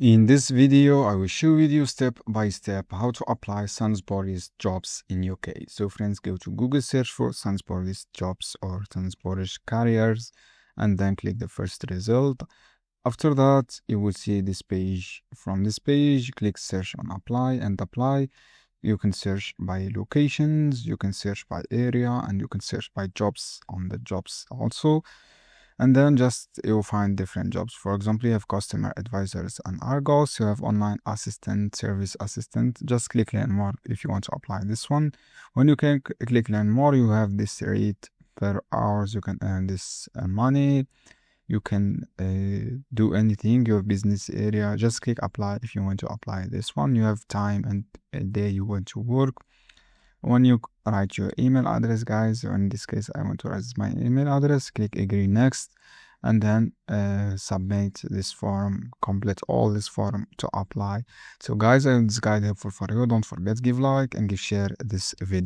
In this video, I will show you step by step how to apply Sainsbury's jobs in UK. So friends, go to Google, search for Sainsbury's jobs or Sainsbury's careers, and then click the first result. After that, you will see this page. From this page, click search on apply and apply. You can search by locations, you can search by area, and you can search by jobs on the jobs also. And then just you'll find different jobs. For example, you have customer advisors and Argos. You have online assistant, service assistant. Just click learn more if you want to apply this one. When you can click learn more, you have this rate per hours. You can earn this money. You can do anything, your business area. Just click apply if you want to apply this one. You have time and a day you want to work. When you write your email address, guys, or in this case I want to write my email address, click agree next, and then submit this form, complete all this form to apply. So guys, I hope this guide helpful for you. Don't forget, give like and give share this video.